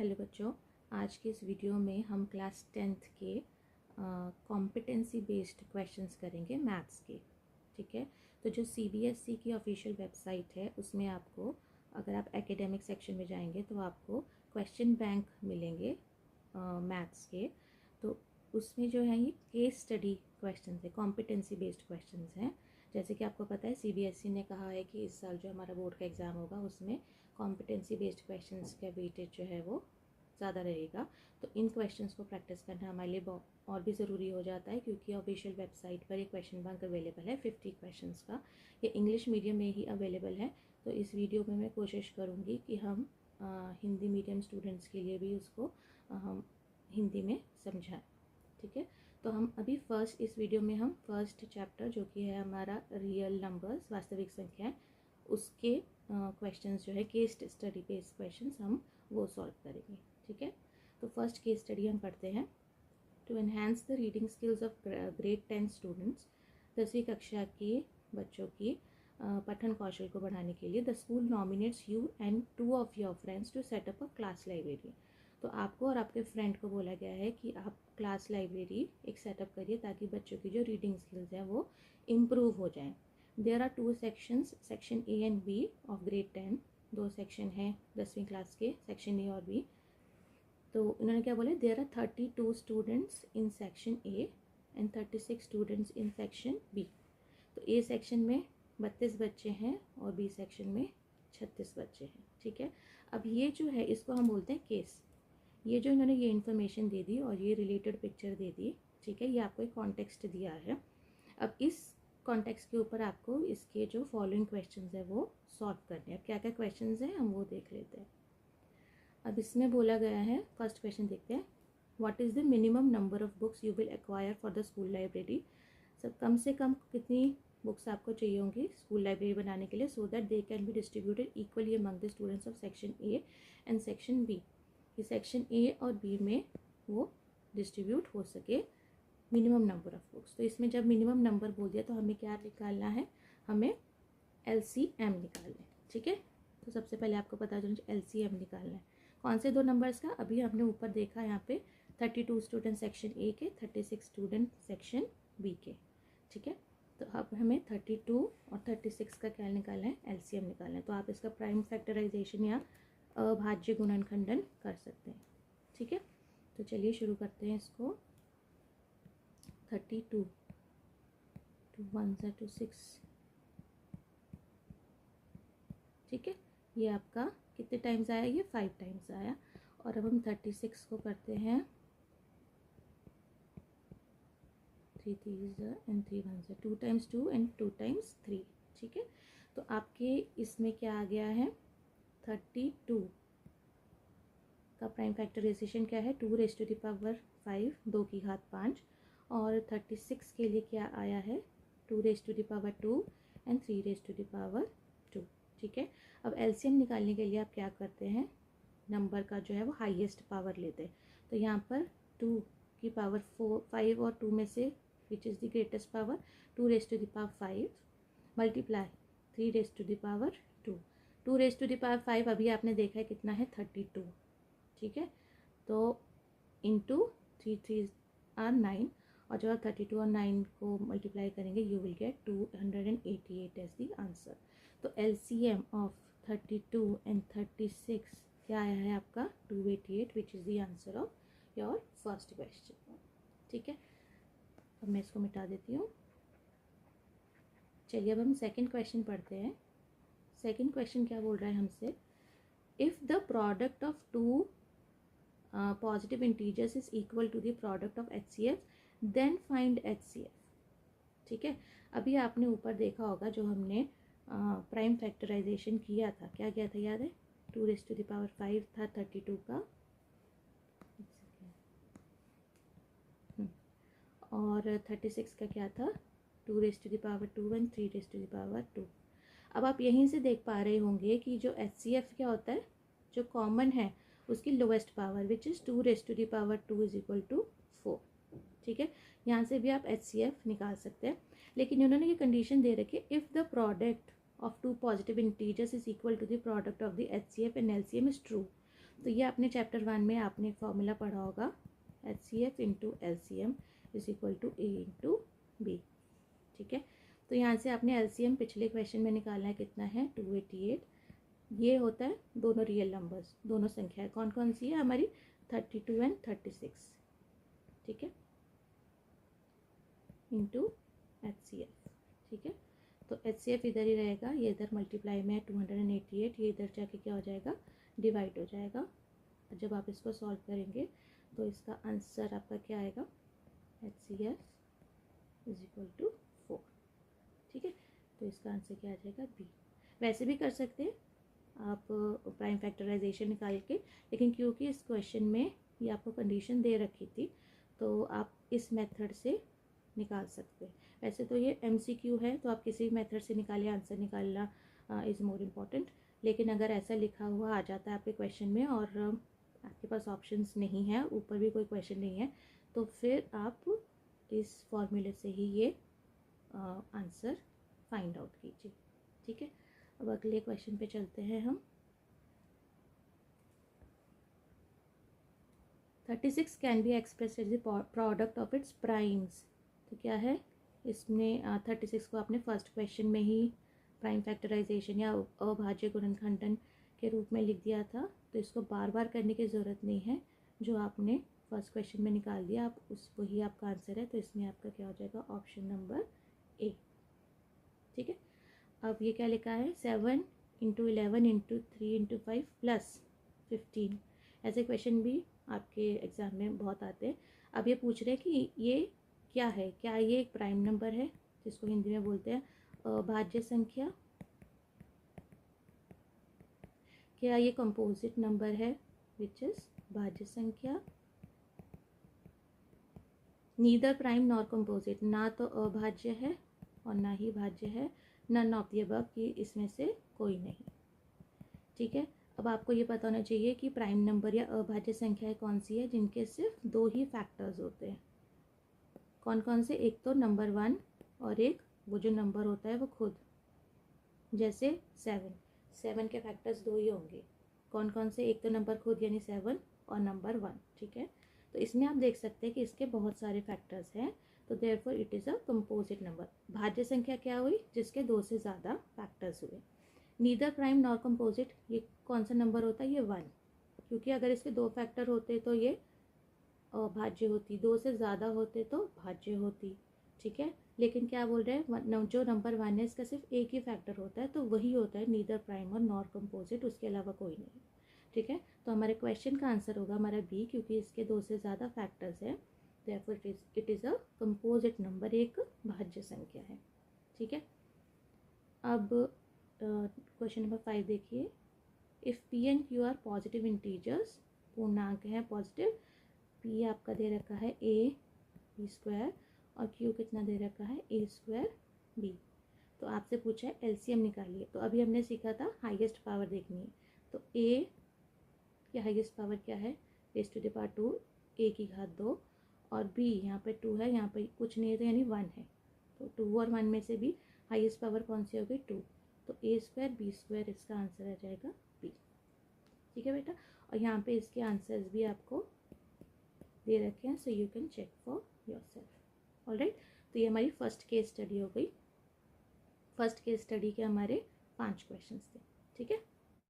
Hello बच्चों, आज के इस वीडियो में हम क्लास 10th के कॉम्पिटेंसी बेस्ड क्वेश्चंस करेंगे मैथ्स के। ठीक है, तो जो सीबीएसई की ऑफिशियल वेबसाइट है उसमें आपको, अगर आप एकेडमिक सेक्शन में जाएंगे तो आपको क्वेश्चन बैंक मिलेंगे मैथ्स के। तो उसमें जो है ये केस स्टडी क्वेश्चंस है, कॉम्पिटेंसी बेस्ड क्वेश्चंस हैं। जैसे कि आपको पता है सीबीएसई ने कहा है कि इस साल जो हमारा बोर्ड का एग्ज़ाम होगा उसमें कॉम्पिटेंसी बेस्ड क्वेश्चंस का वेटेज जो है वो ज़्यादा रहेगा। तो इन क्वेश्चंस को प्रैक्टिस करना हमारे लिए और भी ज़रूरी हो जाता है, क्योंकि ऑफिशियल वेबसाइट पर ये क्वेश्चन बैंक अवेलेबल है 50 क्वेश्चंस का। ये इंग्लिश मीडियम में ही अवेलेबल है। तो इस वीडियो में मैं कोशिश करूँगी कि हम हिंदी मीडियम स्टूडेंट्स के लिए भी उसको हम हिंदी में समझाएँ। ठीक है, तो हम अभी इस वीडियो में हम फर्स्ट चैप्टर जो कि है हमारा रियल नंबर्स, वास्तविक संख्याएं, उसके क्वेश्चंस जो है केस स्टडी बेस्ड क्वेश्चंस हम वो सॉल्व करेंगे। ठीक है, तो फर्स्ट केस स्टडी हम पढ़ते हैं। To enhance the reading skills of grade 10 students, 10वीं कक्षा के बच्चों की पठन कौशल को बढ़ाने के लिए the school nominates you and 2 of your friends to set up a class library. तो आपको और आपके फ्रेंड को बोला गया है कि आप क्लास लाइब्रेरी एक सेटअप करिए ताकि बच्चों की जो रीडिंग स्किल्स हैं वो इम्प्रूव हो जाएं। There are 2 sections, section A and B of grade 10। 2 section हैं 10वीं क्लास के, सेक्शन ए और बी। तो उन्होंने क्या बोले, there are 32 students in section A and 36 students in section B. तो ए सेक्शन में 32 बच्चे हैं और बी सेक्शन में 36 बच्चे हैं। ठीक है, अब ये जो है इसको हम बोलते हैं केस। ये जो इन्होंने ये इन्फॉर्मेशन दे दी और ये रिलेटेड पिक्चर दे दी, ठीक है, ये आपको एक कॉन्टेक्स्ट दिया है। अब इस कॉन्टेक्स्ट के ऊपर आपको इसके जो फॉलोइंग क्वेश्चंस है वो सॉल्व करने हैं। क्या क्या क्वेश्चंस हैं हम वो देख लेते हैं। अब इसमें बोला गया है, फर्स्ट क्वेश्चन देखते हैं। What is the minimum number of books you will acquire for the school library. सब कम से कम कितनी बुक्स आपको चाहिए होंगी स्कूल लाइब्रेरी बनाने के लिए, so that they can be distributed equally among the students of section A and section B. कि सेक्शन ए और बी में वो डिस्ट्रीब्यूट हो सके मिनिमम नंबर ऑफ बुक्स। तो इसमें जब मिनिमम नंबर बोल दिया तो हमें क्या निकालना है, हमें LCM निकालना है। ठीक है, तो सबसे पहले आपको पता चलना LCM निकालना है। कौन से 2 नंबर्स का, अभी हमने ऊपर देखा यहाँ पे 32 स्टूडेंट सेक्शन ए के, 36 स्टूडेंट सेक्शन बी के। ठीक है, तो अब हमें 32 और 36 का क्या निकालना है, LCM निकालना है। तो आप इसका प्राइम फैक्टराइजेशन या अभाज्य गुणनखंडन कर सकते हैं। ठीक है, तो चलिए शुरू करते हैं इसको। 32 2 1 2 6। ठीक है, ये आपका कितने टाइम्स आया, ये 5 टाइम्स आया। और अब हम 36 को करते हैं 3 3 एंड 3 1 2 टाइम्स 2 एंड 2 टाइम्स 3। ठीक है, तो आपके इसमें क्या आ गया है, 32 का प्राइम फैक्टराइजेशन क्या है, 2 रेज़ टू द पावर 5, 2 की घात 5। और 36 के लिए क्या आया है, 2 raise to the power 2 and 3 raise to the power 2। ठीक है, अब LCM निकालने के लिए आप क्या करते हैं, नंबर का जो है वो हाईएस्ट पावर लेते हैं। तो यहाँ पर 2 की पावर 5 और 2 में से which is the greatest power, 2 raise to the power 5 multiply 3 raise to the power 2। 2 raise to the power 5 अभी आपने देखा है कितना है, 32। ठीक है, तो इंटू 3 3 आर 9, और जब आप 32 और 9 को मल्टीप्लाई करेंगे you will get 288 as the answer. तो LCM ऑफ 32 एंड 36 क्या आया है आपका, 288, which is the answer of your first question. ठीक है, अब मैं इसको मिटा देती हूँ। चलिए अब हम सेकंड क्वेश्चन पढ़ते हैं। सेकंड क्वेश्चन क्या बोल रहा है हमसे, if the product of 2 positive integers is equal to the product of HCF, then find HCF। ठीक है, अभी आपने ऊपर देखा होगा जो हमने प्राइम फैक्टराइजेशन किया था, क्या किया था याद है, 2 रेज़ टू द पावर 5 था 32 का, और 36 का क्या था, 2 raise to the power 2 and 3 raise to the power 2। अब आप यहीं से देख पा रहे होंगे कि जो HCF क्या होता है, जो कॉमन है उसकी lowest power which is 2 raise to the power 2 is equal to 4। ठीक है, यहाँ से भी आप HCF निकाल सकते हैं, लेकिन उन्होंने ये कंडीशन दे रखी है, if the product of 2 positive integers is equal to the product of the HCF and LCM is true. तो ये आपने चैप्टर 1 में आपने एक फॉर्मूला पढ़ा होगा, HCF into LCM is equal to A into B। ठीक है, तो यहाँ से आपने LCM पिछले क्वेश्चन में निकालना है, कितना है 288। ये होता है दोनों रियल नंबर्स, दोनों संख्याएं कौन कौन सी है हमारी 32 एंड 36। ठीक है, इंटू HCF। ठीक है, तो HCF इधर ही रहेगा, ये इधर मल्टीप्लाई में है 288, ये इधर जाके क्या हो जाएगा डिवाइड हो जाएगा। जब आप इसको सॉल्व करेंगे तो इसका आंसर आपका क्या आएगा, HCF इज इक्वल टू 4। ठीक है, तो इसका आंसर क्या आ जाएगा B। वैसे भी कर सकते हैं आप प्राइम फैक्टराइजेशन निकाल के, लेकिन क्योंकि इस क्वेश्चन में ये आपको कंडीशन दे रखी थी तो आप इस मेथड से निकाल सकते हैं। वैसे तो ये MCQ है तो आप किसी भी मेथड से निकालिए, आंसर निकालना इज़ मोर इम्पॉर्टेंट। लेकिन अगर ऐसा लिखा हुआ आ जाता है आपके क्वेश्चन में और आपके पास ऑप्शंस नहीं है, ऊपर भी कोई क्वेश्चन नहीं है, तो फिर आप इस फॉर्मूले से ही ये आंसर फाइंड आउट कीजिए। ठीक है, अब अगले क्वेश्चन पे चलते हैं हम। 36 can be express as the product of its primes. तो क्या है इसमें 36 को आपने फर्स्ट क्वेश्चन में ही प्राइम फैक्टराइजेशन या अभाज्य गुणनखंडन के रूप में लिख दिया था, तो इसको बार बार करने की ज़रूरत नहीं है। जो आपने फर्स्ट क्वेश्चन में निकाल दिया आप उस वही आपका आंसर है, तो इसमें आपका क्या हो जाएगा ऑप्शन नंबर A। ठीक है, अब ये क्या लिखा है 7 इंटू 11 इंटू 3 इंटू 5 प्लस 15। ऐसे क्वेश्चन भी आपके एग्ज़ाम में बहुत आते हैं। अब ये पूछ रहे हैं कि ये क्या है, क्या ये एक प्राइम नंबर है जिसको हिंदी में बोलते हैं अभाज्य संख्या, क्या ये कंपोजिट नंबर है विच इज़ भाज्य संख्या। नीदर प्राइम नॉर कंपोजिट, ना तो अभाज्य है और ना ही भाज्य है, नन ऑफ द अबव की इसमें से कोई नहीं। ठीक है, अब आपको ये पता होना चाहिए कि प्राइम नंबर या अभाज्य संख्याएं कौन सी है जिनके सिर्फ 2 ही फैक्टर्स होते हैं। कौन कौन से, एक तो नंबर 1 और एक वो जो नंबर होता है वो खुद, जैसे 7 के फैक्टर्स 2 ही होंगे। कौन कौन से, एक तो नंबर खुद यानी 7 और नंबर 1। ठीक है, तो इसमें आप देख सकते हैं कि इसके बहुत सारे फैक्टर्स हैं, तो therefore it is a composite number. भाज्य संख्या क्या हुई, जिसके 2 से ज़्यादा फैक्टर्स हुए। नीदर प्राइम नॉर कंपोजिट, ये कौन सा नंबर होता है, ये 1, क्योंकि अगर इसके 2 फैक्टर होते तो ये अभाज्य होती, 2 से ज़्यादा होते तो भाज्य होती। ठीक है, लेकिन क्या बोल रहे हैं, जो नंबर 1 है इसका सिर्फ एक ही फैक्टर होता है, तो वही होता है नीदर प्राइम और नॉर कंपोजिट, उसके अलावा कोई नहीं। ठीक है, तो हमारे क्वेश्चन का आंसर होगा हमारा B, क्योंकि इसके 2 से ज़्यादा फैक्टर्स है, therefore it is a composite number, एक भाज्य संख्या है। ठीक है, अब क्वेश्चन नंबर 5 देखिए। If P and Q are positive integers, पूर्णांक है पॉजिटिव, P आपका दे रखा है A² और Q कितना दे रखा है A² B। तो आपसे पूछा है LCM निकालिए। तो अभी हमने सीखा था हाईएस्ट पावर देखनी है, तो A की हाईएस्ट पावर क्या है, raise to the power 2, A की घात 2, और B यहाँ पे 2 है, यहाँ पे कुछ नहीं है तो यानी 1 है, तो 2 और 1 में से भी हाईएस्ट पावर कौन सी होगी 2, तो A² B² इसका आंसर आ जाएगा B। ठीक है बेटा, और यहाँ पे इसके आंसर्स भी आपको दे रखे हैं, so you can check for yourself. Alright, तो ये हमारी फर्स्ट केस स्टडी हो गई। फर्स्ट केस स्टडी के हमारे 5 क्वेश्चंस थे। ठीक है।